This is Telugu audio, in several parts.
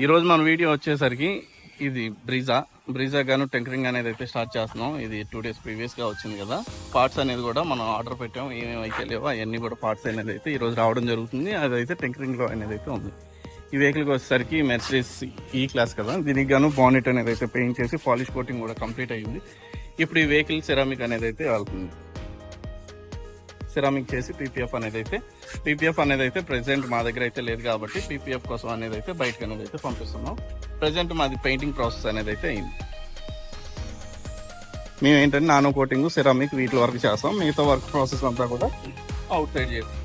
ఈరోజు మన వీడియో వచ్చేసరికి ఇది బ్రీజా గాను టెంకరింగ్ అనేది అయితే స్టార్ట్ చేస్తున్నాం. ఇది 2 days ప్రీవియస్గా వచ్చింది కదా. పార్ట్స్ అనేది కూడా మనం ఆర్డర్ పెట్టాం. ఏమేమి అయితే లేవో అవన్నీ కూడా పార్ట్స్ అనేది అయితే ఈరోజు రావడం జరుగుతుంది. అదైతే టెంకరింగ్లో అనేది అయితే ఉంది. ఈ వెహికల్కి వచ్చేసరికి మెర్సిడీస్ ఈ క్లాస్ కదా. దీనికి గాను బానెట్ అనేది అయితే పెయింట్ చేసి పాలిష్ కోటింగ్ కూడా కంప్లీట్ అయ్యింది. ఇప్పుడు ఈ వెహికల్ సెరామిక్ అనేది అయితే వెళ్తుంది. సెరామిక్ చేసి పీపీఎఫ్ అనేది అయితే ప్రెసెంట్ మా దగ్గర అయితే లేదు కాబట్టి పీపీఎఫ్ కోసం అనేది అయితే బయటకు అనేది అయితే పంపిస్తున్నాం. ప్రెసెంట్ మాది పెయింటింగ్ ప్రాసెస్ అనేది అయితే అయింది. మేము ఏంటంటే నానో కోటింగ్ సెరామిక్ వీటి వరకు చేస్తాం. మిగతా వర్క్ ప్రాసెస్ అంతా కూడా అవుట్ సైడ్ చేస్తాం.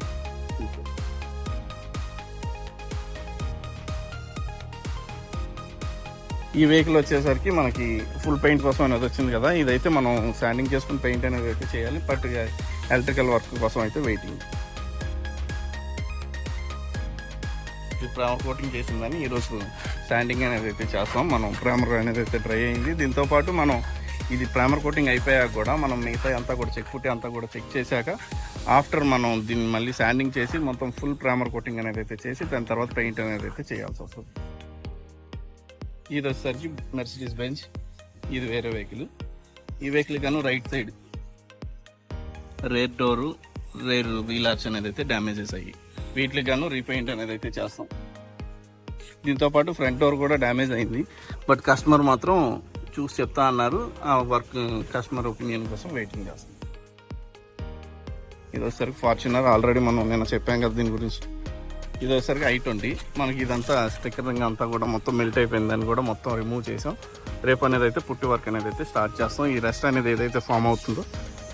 ఈ వెహికల్ వచ్చేసరికి మనకి ఫుల్ పెయింట్ కోసం అనేది వచ్చింది కదా. ఇదైతే మనం శాండింగ్ చేసుకుని పెయింట్ అనేది అయితే చేయాలి. బట్ ఎలక్ట్రికల్ వర్క్ కోసం అయితే వెయిటింగ్. ఇది ప్రైమర్ కోటింగ్ చేసిందని ఈరోజు శాండింగ్ అనేది అయితే చేస్తాం. మనం ప్రైమర్ అనేది అయితే డ్రై అయింది. దీంతోపాటు మనం ఇది ప్రైమర్ కోటింగ్ అయిపోయాక కూడా మనం మిగతా అంతా కూడా చెక్ పుట్టి అంతా కూడా చెక్ చేశాక ఆఫ్టర్ మనం దీన్ని మళ్ళీ శాండింగ్ చేసి మొత్తం ఫుల్ ప్రైమర్ కోటింగ్ అనేది అయితే చేసి దాని తర్వాత పెయింట్ అనేది అయితే చేయాల్సి వస్తుంది. ఇది వచ్చేసరికి మెర్సిడీస్ బెంజ్. ఇది వేరే వెహికల్. ఈ వెహికల్ గాను right side rear door rear wheel arch అనేది అయితే డ్యామేజెస్ అయ్యి వీటికి గాను రీపెయింట్ అనేది అయితే చేస్తాం. దీంతోపాటు ఫ్రంట్ డోర్ కూడా డ్యామేజ్ అయింది. బట్ కస్టమర్ మాత్రం చూసి చెప్తా అన్నారు. ఆ వర్క్ కస్టమర్ ఒపీనియన్ కోసం వెయిటింగ్ చేస్తాం. ఇది వచ్చేసరికి ఫార్చునర్. ఆల్రెడీ మనం నిన్న చెప్పాం కదా దీని గురించి. ఇది వచ్చేసరికి i20. మనకి ఇదంతా స్టిక్కరింగ్ అంతా కూడా మొత్తం మెల్ట్ అయిపోయిందని కూడా మొత్తం రిమూవ్ చేసాం. రేపు అనేది అయితే పుట్టి వర్క్ అనేది అయితే స్టార్ట్ చేస్తాం. ఈ రెస్ట్ అనేది ఏదైతే ఫామ్ అవుతుందో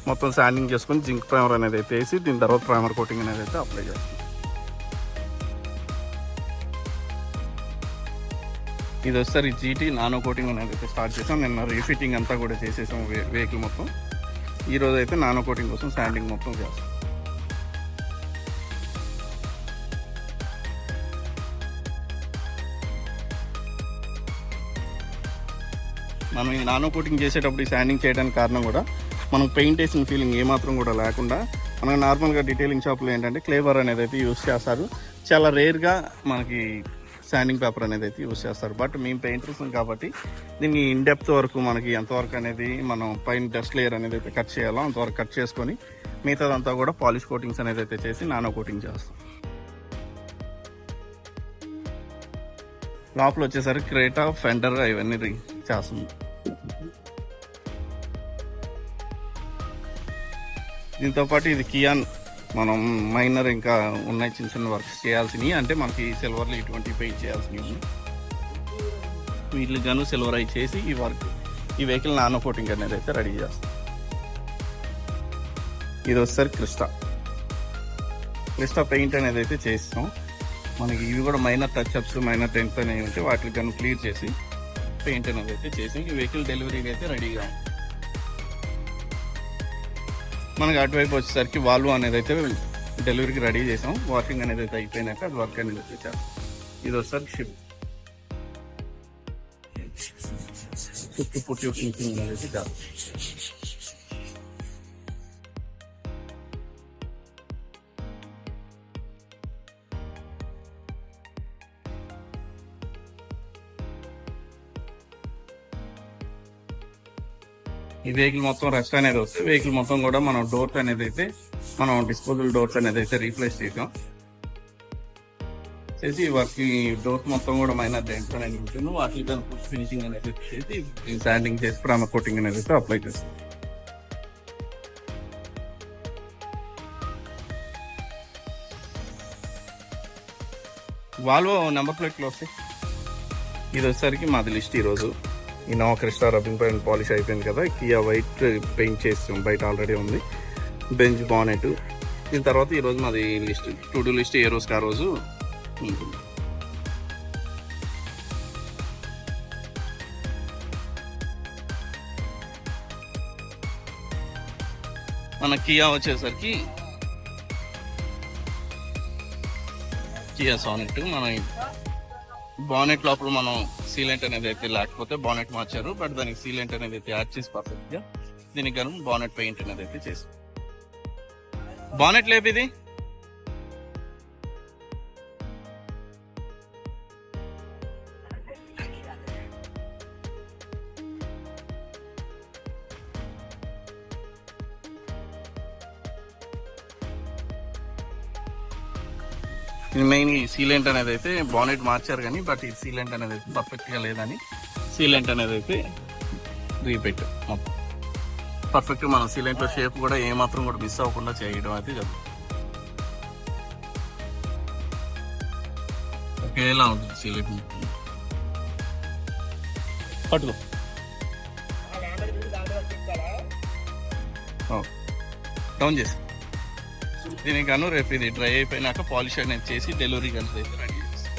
మొత్తం శాండింగ్ చేసుకొని జింక్ ప్రైమర్ అనేది అయితే వేసి దీని తర్వాత ప్రైమర్ కోటింగ్ అనేది అయితే అప్లై చేస్తాం. ఇది వచ్చేసరికి GT నానో కోటింగ్ అనేది అయితే స్టార్ట్ చేసాం. నిన్న రీఫిట్టింగ్ అంతా కూడా చేసేసాం వెహికల్ మొత్తం. ఈరోజు అయితే నానో కోటింగ్ కోసం శాండింగ్ మొత్తం చేస్తాం. మనం ఈ నానో కోటింగ్ చేసేటప్పుడు ఈ శాండింగ్ చేయడానికి కారణం కూడా మనకు పెయింట్ వేసిన ఫీలింగ్ ఏమాత్రం కూడా లేకుండా మనకు నార్మల్గా డీటెయిలింగ్ షాప్లో ఏంటంటే క్లేవర్ అనేది అయితే యూస్ చేస్తారు. చాలా రేర్గా మనకి శాండింగ్ పేపర్ అనేది అయితే యూస్ చేస్తారు. బట్ మేము పెయింటర్స్ కాబట్టి దీన్ని ఇన్ డెప్త్ వరకు మనకి ఎంతవరకు అనేది మనం పైన డస్ట్ లేయర్ అనేది అయితే కట్ చేయాలో అంతవరకు కట్ చేసుకొని మిగతాదంతా కూడా పాలిష్ కోటింగ్స్ అనేది అయితే చేసి నానో కోటింగ్ చేస్తాం. లోపల వచ్చేసరికి క్రేటా ఫెండర్ ఇవన్నీ చేస్తుంది. దీంతోపాటు ఇది కియాన్. మనం మైనర్ ఇంకా ఉన్నాయి చిన్న చిన్న వర్క్స్ చేయాల్సినవి. అంటే మనకి సిల్వర్లో ఇటువంటి పెయింట్ చేయాల్సినవి వీటికి గాను సిల్వర్ అయి చేసి ఈ వెహికల్ నానో కోటింగ్ అనేది అయితే రెడీ చేస్తాం. ఇది వచ్చేసరికి క్రిస్టా పెయింట్ అనేది అయితే చేస్తాం. మనకి ఇవి కూడా మైనర్ టచ్అప్స్ మైనర్ డెంట్స్ అనేవి ఉంటే వాటికి గాను క్లియర్ చేసి పెయింట్ అనేది అయితే చేసి ఈ వెహికల్ డెలివరీకి అయితే రెడీగా ఉంది. మనకి అటువైపు వచ్చేసరికి వాల్వ్ అనేది అయితే డెలివరీకి రెడీ చేసాం. వాషింగ్ అనేది అయితే అయిపోయినాక అది వర్క్ అనేది అయితే చేస్తాం. ఇది వచ్చేసరికి షిప్ పుట్టి ఫినిషింగ్ అనేది అయితే చేస్తాం. ఈ వెహికల్ మొత్తం రెస్ట్ అనేది వస్తే వెహికల్ మొత్తం కూడా మనం డోర్స్ అనేది అయితే మనం డిస్పోజబుల్ డోర్స్ అనేది అయితే రీప్లేస్ చేసాం. చేసి వర్క్ డోర్స్ మొత్తం కూడా మైనర్ డెంట్స్ అనేది ఉంటుంది. వాటికి ఫినిషింగ్ అనేది చేసి శాండింగ్ చేసి ప్రైమర్ కోటింగ్ అనేది అయితే అప్లై చేస్తాం. వాల్వో నెంబర్ ప్లేట్లు వస్తాయి. ఇది వచ్చేసరికి మాది లిస్ట్. ఈరోజు Innova Crysta rubbing paint polish అయిపోయింది కదా. కియా వైట్ పెయింట్ చేస్తాం, బయట ఆల్రెడీ ఉంది. Benz bonnet. దీని తర్వాత ఈరోజు మాది లిస్ట్ టు డూ లిస్ట్ ఏ రోజుకి ఆ రోజు ఉంటుంది. మన కియా వచ్చేసరికి కియా సానెట్. మన బానెట్ లోపల మనం సీలెంట్ అనేది అయితే లేకపోతే బానెట్ మార్చారు. బట్ దానికి సీలెంట్ అనేది అయితే యాడ్ చేసి పర్ఫెక్ట్గా దీనికి గాను బానెట్ పెయింట్ అనేది అయితే చేసి బానెట్ లేపిది ఇది మెయిన్ ఈ సీలెంట్ అనేది అయితే బానెట్ మార్చారు కానీ బట్ ఈ సీలెంట్ అనేది అయితే పర్ఫెక్ట్గా లేదని సీలెంట్ అనేది అయితే రీపెట్ మొత్తం పర్ఫెక్ట్ మన సీలెంట్లో షేప్ కూడా ఏమాత్రం కూడా మిస్ అవ్వకుండా చేయడం అయితే జరుగుతుంది. ఒకేలా ఉంటుంది సీలెంట్ పట్టుకో డౌన్ చేసి దీనికి గాను రేపు ఇది డ్రై అయిపోయినాక పాలిష్ అనేది చేసి డెలివరీ అనేది అయితే రెడీ చేస్తాం.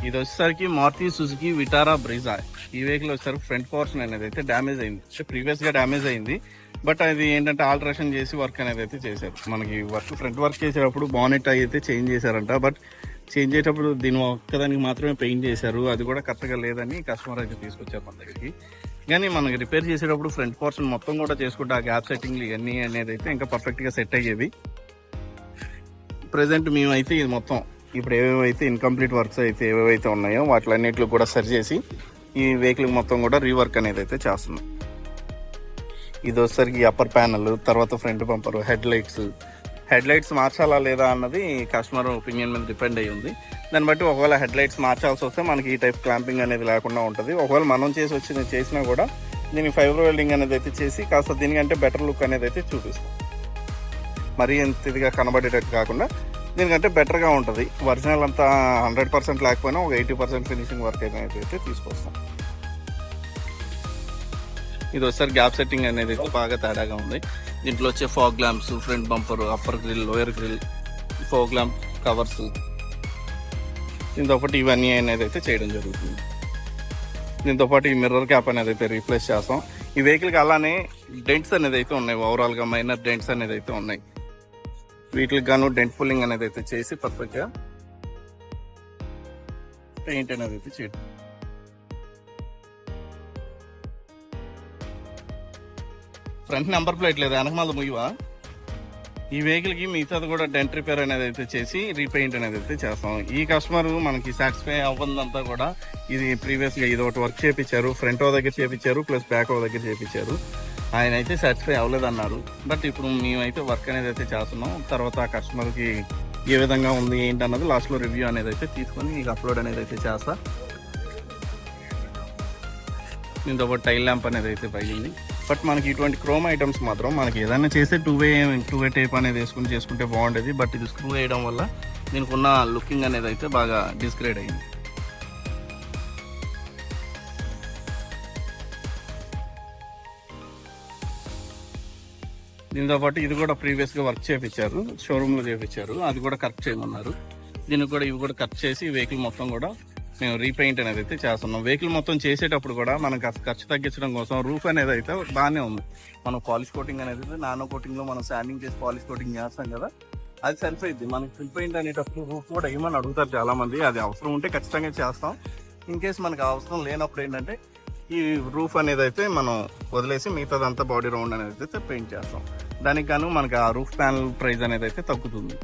ఇది వచ్చేసరికి మారుతి సుజుకి విటారా బ్రిజా. ఈ వెహికల్ వచ్చేసరికి ఫ్రంట్ పోర్షన్ అనేది అయితే డ్యామేజ్ అయింది, ప్రీవియస్ గా డ్యామేజ్ అయింది. బట్ అది ఏంటంటే ఆల్టరేషన్ చేసి వర్క్ అనేది అయితే చేశారు. మనకి ఫ్రంట్ వర్క్ చేసేటప్పుడు బానెట్ అయితే చేంజ్ చేశారంట. బట్ చేంజ్ చేసేటప్పుడు దీని ఒక్కదానికి మాత్రమే పెయింట్ చేశారు, అది కూడా కరెక్ట్గా లేదని కస్టమర్ అయితే తీసుకొచ్చారు మన దగ్గరికి. కానీ మనకి రిపేర్ చేసేటప్పుడు ఫ్రంట్ పోర్షన్ మొత్తం కూడా చేసుకుంటే ఆ గ్యాప్ సెట్టింగ్లు ఇవన్నీ అనేది అయితే ఇంకా పర్ఫెక్ట్గా సెట్ అయ్యేవి. ప్రజెంట్ మేమైతే ఇది మొత్తం ఇప్పుడు ఏవేవైతే ఇన్కంప్లీట్ వర్క్స్ అయితే ఏవేవైతే ఉన్నాయో వాటిలన్నింటిలో కూడా సరి చేసి ఈ వెహికల్ మొత్తం కూడా రీవర్క్ అనేది అయితే చేస్తున్నాం. ఇది వచ్చేసరికి అప్పర్ ప్యానల్, తర్వాత ఫ్రంట్ బంపర్, హెడ్ లైట్స్ మార్చాలా లేదా అన్నది కస్టమర్ ఒపీనియన్ మీద డిపెండ్ అయ్యి ఉంది. దాన్ని బట్టి ఒకవేళ హెడ్ లైట్స్ మార్చాల్సి వస్తే మనకి ఈ టైప్ క్లాంపింగ్ అనేది లేకుండా ఉంటుంది. ఒకవేళ మనం చేసినా కూడా దీనికి ఫైబర్ వెల్డింగ్ అనేది అయితే చేసి కాస్త దీనికంటే బెటర్ లుక్ అనేది అయితే చూపిస్తాం. మరీ ఎంత ఇదిగా కనబడేటట్టు కాకుండా దీనికంటే బెటర్గా ఉంటుంది. ఒరిజినల్ అంతా 100% లేకపోయినా ఒక 80% ఫినిషింగ్ వర్క్ అనేది అయితే తీసుకొస్తాం. ఇది వచ్చేసరి గ్యాప్ సెట్టింగ్ అనేది బాగా తేడాగా ఉంది. దీంట్లో వచ్చే fog lamps, front bumper, upper grille, lower grille, fog lamp covers, దీంతోపాటు ఇవన్నీ అనేది అయితే చేయడం జరుగుతుంది. దీంతోపాటు ఈ మిర్రర్ క్యాప్ అనేది అయితే రీప్లేస్ చేస్తాం. ఈ వెహికల్కి అలానే డెంట్స్ అనేది అయితే ఉన్నాయి, ఓవరాల్గా మైనర్ డెంట్స్ అనేది అయితే ఉన్నాయి. వీటికి గాను డెంట్ పుల్లింగ్ అనేది అయితే చేసి పర్ఫెక్ట్గా పెయింట్ అనేది అయితే చేయడం. ఫ్రంట్ నెంబర్ ప్లేట్ లేదు, వెనకమాల ముయ్యవా. ఈ వెహికల్కి మిగతాది కూడా డెంట్ రిపేర్ అనేది అయితే చేసి రీపెయింట్ అనేది అయితే చేస్తాం. ఈ కస్టమర్ మనకి సాటిస్ఫై అవ్వదంతా కూడా ఇది ప్రీవియస్గా ఇది ఒకటి వర్క్ చేయించారు, ఫ్రంట్ ఓ దగ్గర చేయించారు ప్లస్ బ్యాక్ ఓ దగ్గర చేయించారు. ఆయన అయితే సాటిస్ఫై అవ్వలేదన్నారు. బట్ ఇప్పుడు మేమైతే వర్క్ అనేది అయితే చేస్తున్నాం. తర్వాత ఆ కస్టమర్కి ఏ విధంగా ఉంది ఏంటి అన్నది లాస్ట్లో రివ్యూ అనేది అయితే తీసుకొని మీకు అప్లోడ్ అనేది అయితే చేస్తా. దీంతో పాటు టైల్ ల్యాంప్ అనేది అయితే పైంది. బట్ మనకి ఇటువంటి క్రోమ్ ఐటమ్స్ మాత్రం మనకి ఏదైనా చేస్తే టూ వే టేప్ అనేది చేసుకుంటే బాగుండేది. బట్ ఇది స్క్రూ వేయడం వల్ల దీనికి ఉన్న లుకింగ్ అనేది అయితే బాగా డిస్గ్రేడ్ అయింది. దీంతో పాటు ఇది కూడా ప్రీవియస్గా వర్క్ చేయించారు, షోరూంలో చేయించారు, అది కూడా కరెక్ట్ చేయమన్నారు. దీనికి కూడా ఇవి కూడా కట్ చేసి వెహికల్ మొత్తం కూడా మేము రీపెయింట్ అనేది అయితే చేస్తున్నాం. వెహికల్ మొత్తం చేసేటప్పుడు కూడా మనకు ఖర్చు తగ్గించడం కోసం రూఫ్ అనేది అయితే బాగానే ఉంది. మనం పాలిష్ కోటింగ్ అనేది నానో కోటింగ్లో మనం శాండింగ్ చేసి పాలిష్ కోటింగ్ చేస్తాం కదా, అది సరిపోయింది. మనకి ఫుల్ పెయింట్ అనేటప్పుడు రూఫ్ కూడా ఏమని అడుగుతారు చాలామంది. అది అవసరం ఉంటే ఖచ్చితంగా చేస్తాం. ఇన్ కేస్ మనకు అవసరం లేనప్పుడు ఏంటంటే ఈ రూఫ్ అనేది అయితే మనం వదిలేసి మిగతాదంతా బాడీ రౌండ్ అనేది అయితే పెయింట్ చేస్తాం. దానికి గాను మనకి ఆ రూఫ్ ప్యానల్ ప్రైస్ అనేది అయితే తగ్గుతుంది.